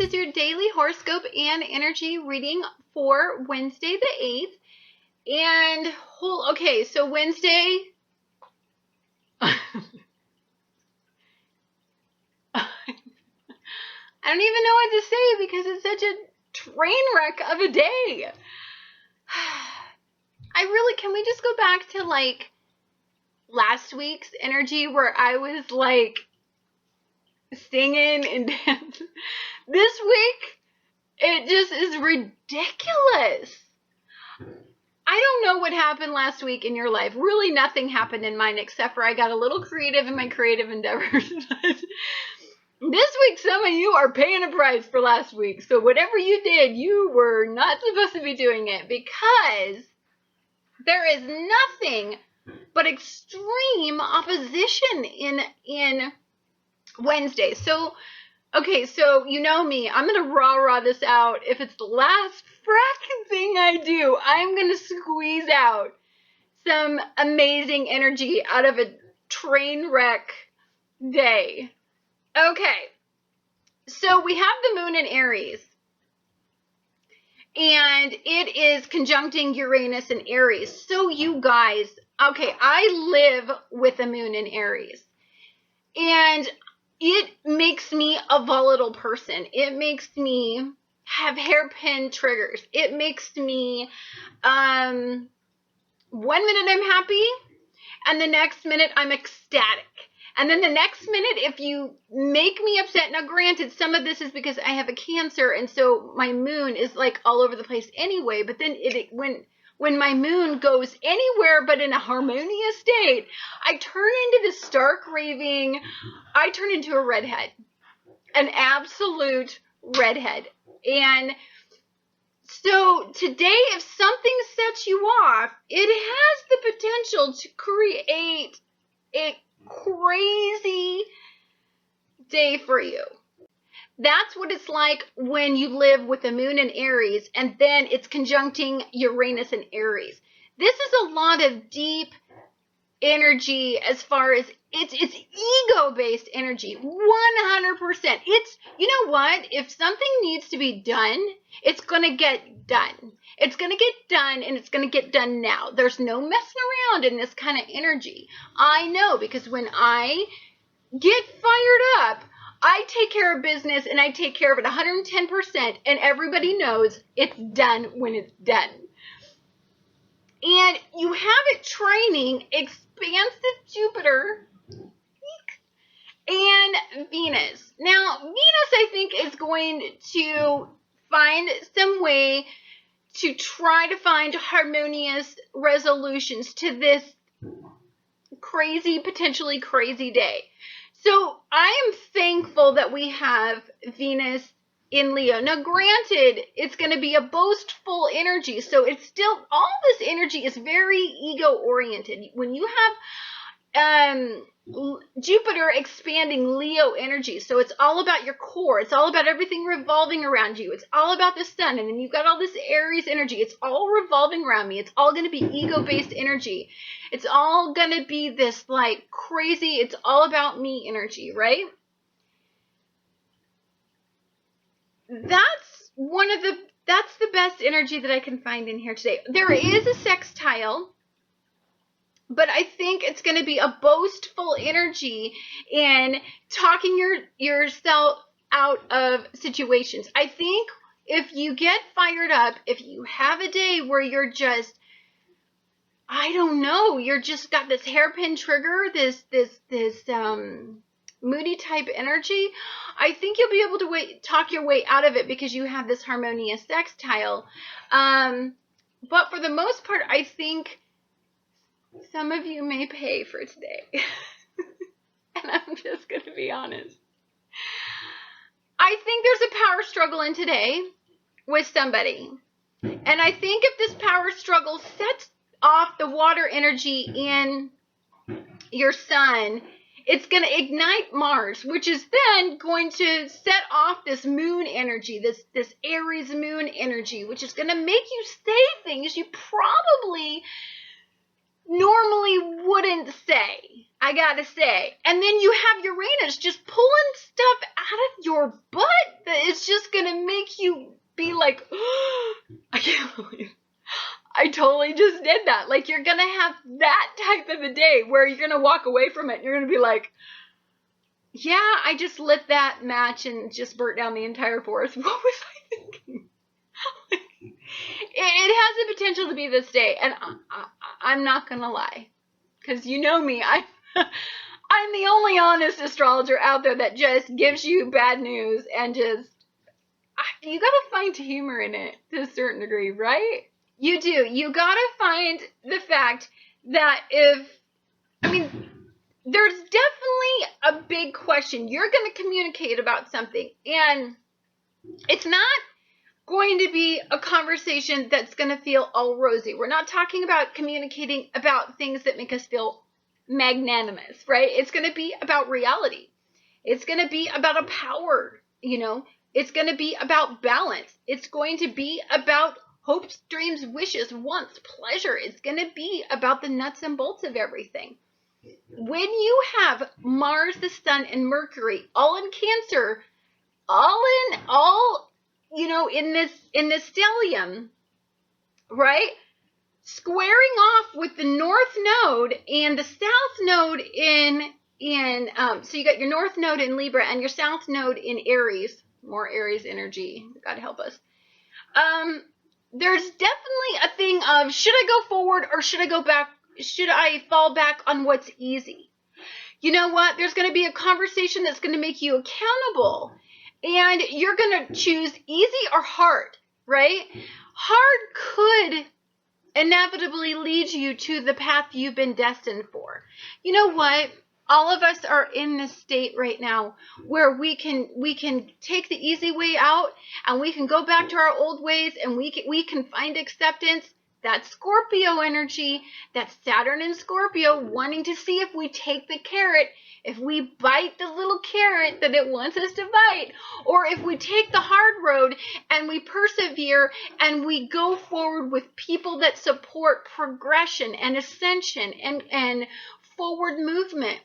is your daily horoscope and energy reading for Wednesday the 8th. And, okay, so Wednesday, I don't even know what to say because it's such a train wreck of a day. Can we just go back to like last week's energy where I was like singing and dancing? This week, it just is ridiculous. I don't know what happened last week in your life. Really nothing happened in mine except for I got a little creative in my creative endeavors. This week, some of you are paying a price for last week. So whatever you did, you were not supposed to be doing it because there is nothing but extreme opposition in Wednesday. So, okay, so you know me. I'm going to rah-rah this out. If it's the last fracking thing I do, I'm going to squeeze out some amazing energy out of a train wreck day. Okay, so we have the moon in Aries, and it is conjuncting Uranus and Aries. So you guys, okay, I live with the moon in Aries, and it makes me a volatile person. It makes me have hairpin triggers. It makes me, 1 minute I'm happy, and the next minute I'm ecstatic. And then the next minute, if you make me upset, now granted, some of this is because I have a Cancer, and so my moon is like all over the place anyway, but then when my moon goes anywhere but in a harmonious state, I turn into this stark raving, I turn into a redhead, an absolute redhead. And so today, if something sets you off, it has the potential to create a crazy day for you. That's what it's like when you live with the moon in Aries and then it's conjuncting Uranus and Aries. This is a lot of deep energy as far as it's ego-based energy, 100%. It's, you know what? If something needs to be done, it's going to get done. It's going to get done, and it's going to get done now. There's no messing around in this kind of energy. I know, because when I get fired up, I take care of business, and I take care of it 110%, and everybody knows it's done when it's done. And you have it training expansive Jupiter and Venus. Now, Venus, I think, is going to find some way to try to find harmonious resolutions to this crazy, potentially crazy day. So I am thankful that we have Venus in Leo. Now, granted, it's going to be a boastful energy, so it's still, all this energy is very ego-oriented. When you have Jupiter expanding Leo energy, so it's all about your core, it's all about everything revolving around you, it's all about the sun, and then you've got all this Aries energy, it's all revolving around me, it's all going to be ego-based energy, it's all going to be this like crazy, it's all about me energy, right? That's the best energy that I can find in here today. There is a sextile, but I think it's going to be a boastful energy in talking yourself out of situations. I think if you get fired up, if you have a day where you're just, I don't know, you're just got this hairpin trigger, this moody type energy, I think you'll be able to talk your way out of it because you have this harmonious sextile. But for the most part, I think some of you may pay for today. And I'm just going to be honest. I think there's a power struggle in today with somebody. And I think if this power struggle sets off the water energy in your sun, it's going to ignite Mars, which is then going to set off this moon energy, this Aries moon energy, which is going to make you say things you probably normally wouldn't say, I gotta say. And then you have Uranus just pulling stuff out of your butt that it's just going to make you be like, oh, I can't believe I totally just did that. Like, you're going to have that type of a day where you're going to walk away from it and you're going to be like, yeah, I just lit that match and just burnt down the entire forest. What was I thinking? It has the potential to be this day, and I'm not going to lie, because you know me, I'm the only honest astrologer out there that just gives you bad news and just, you got to find humor in it to a certain degree, right? You do. You got to find the fact that there's definitely a big question. You're going to communicate about something, and it's not going to be a conversation that's going to feel all rosy. We're not talking about communicating about things that make us feel magnanimous, right? It's going to be about reality. It's going to be about a power, It's going to be about balance. It's going to be about hopes, dreams, wishes, wants, pleasure. It's going to be about the nuts and bolts of everything. When you have Mars, the Sun, and Mercury all in Cancer, in this stellium, right? Squaring off with the North Node and the South Node so you got your North Node in Libra and your South Node in Aries. More Aries energy. God help us. There's definitely a thing of, should I go forward or should I go back? Should I fall back on what's easy? You know what? There's going to be a conversation that's going to make you accountable. And you're going to choose easy or hard, right? Hard could inevitably lead you to the path you've been destined for. You know what? All of us are in this state right now where we can take the easy way out and we can go back to our old ways and we can find acceptance. That's Scorpio energy. That's Saturn and Scorpio wanting to see if we take the carrot, if we bite the little carrot that it wants us to bite, or if we take the hard road and we persevere and we go forward with people that support progression and ascension and forward movement.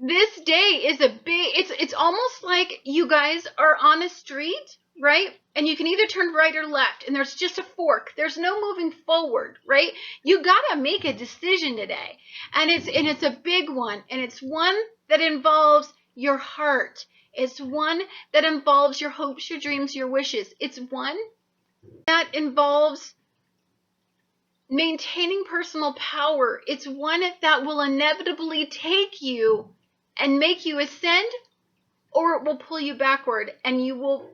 This day is it's almost like you guys are on a street, right? And you can either turn right or left, and there's just a fork. There's no moving forward, right? You gotta make a decision today, and it's a big one, and it's one that involves your heart. It's one that involves your hopes, your dreams, your wishes. It's one that involves maintaining personal power. It's one that will inevitably take you and make you ascend, or it will pull you backward, and you will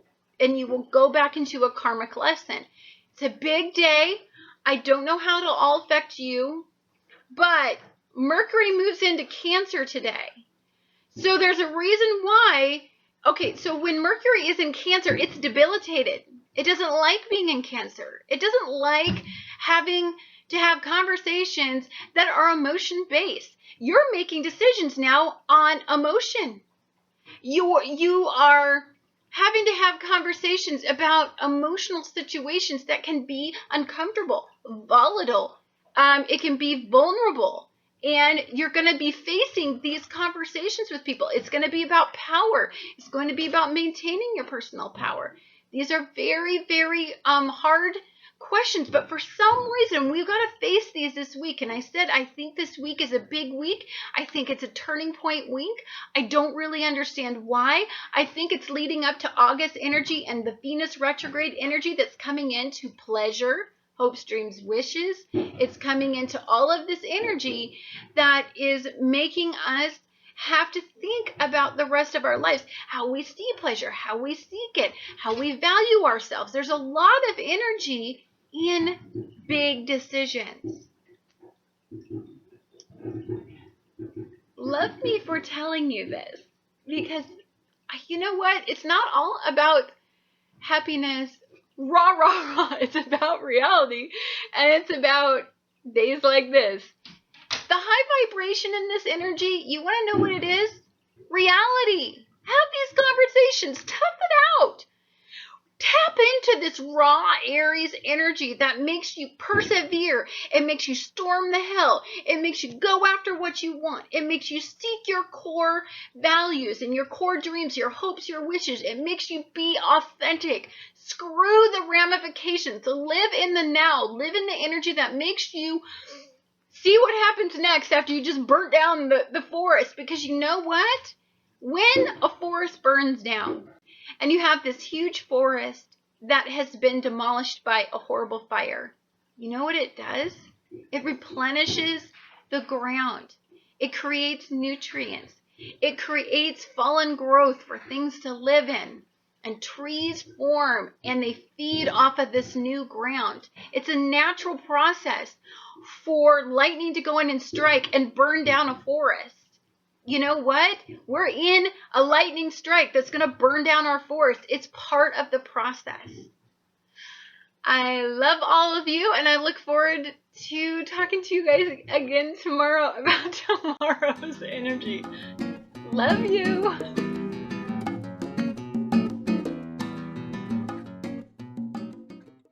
go back into a karmic lesson. It's a big day. I don't know how it'll all affect you, but Mercury moves into Cancer today. So there's a reason why. Okay, so when Mercury is in Cancer, it's debilitated. It doesn't like being in Cancer. It doesn't like having to have conversations that are emotion-based. You're making decisions now on emotion. You are having to have conversations about emotional situations that can be uncomfortable, volatile. It can be vulnerable. And you're going to be facing these conversations with people. It's going to be about power. It's going to be about maintaining your personal power. These are very, very hard questions, but for some reason we've got to face these this week. And I said I think this week is a big week. I think it's a turning point week. I don't really understand why. I think it's leading up to August energy and the Venus retrograde energy that's coming into pleasure, hopes, dreams, wishes. It's coming into all of this energy that is making us have to think about the rest of our lives, how we see pleasure, how we seek it, how we value ourselves. There's a lot of energy in big decisions. Love me for telling you this, because you know what? It's not all about happiness, rah, rah, rah. It's about reality, and it's about days like this. The high vibration in this energy, you want to know what it is? Reality. Have these conversations. Tough it out. Tap into this raw Aries energy that makes you persevere. It makes you storm the hill. It makes you go after what you want. It makes you seek your core values and your core dreams, your hopes, your wishes. It makes you be authentic. Screw the ramifications. So live in the now. Live in the energy that makes you see what happens next after you just burnt down the forest. Because you know what? When a forest burns down and you have this huge forest that has been demolished by a horrible fire, you know what it does? It replenishes the ground. It creates nutrients. It creates fallen growth for things to live in. And trees form and they feed off of this new ground. It's a natural process for lightning to go in and strike and burn down a forest. You know what? We're in a lightning strike that's going to burn down our forest. It's part of the process. I love all of you, and I look forward to talking to you guys again tomorrow about tomorrow's energy. Love you.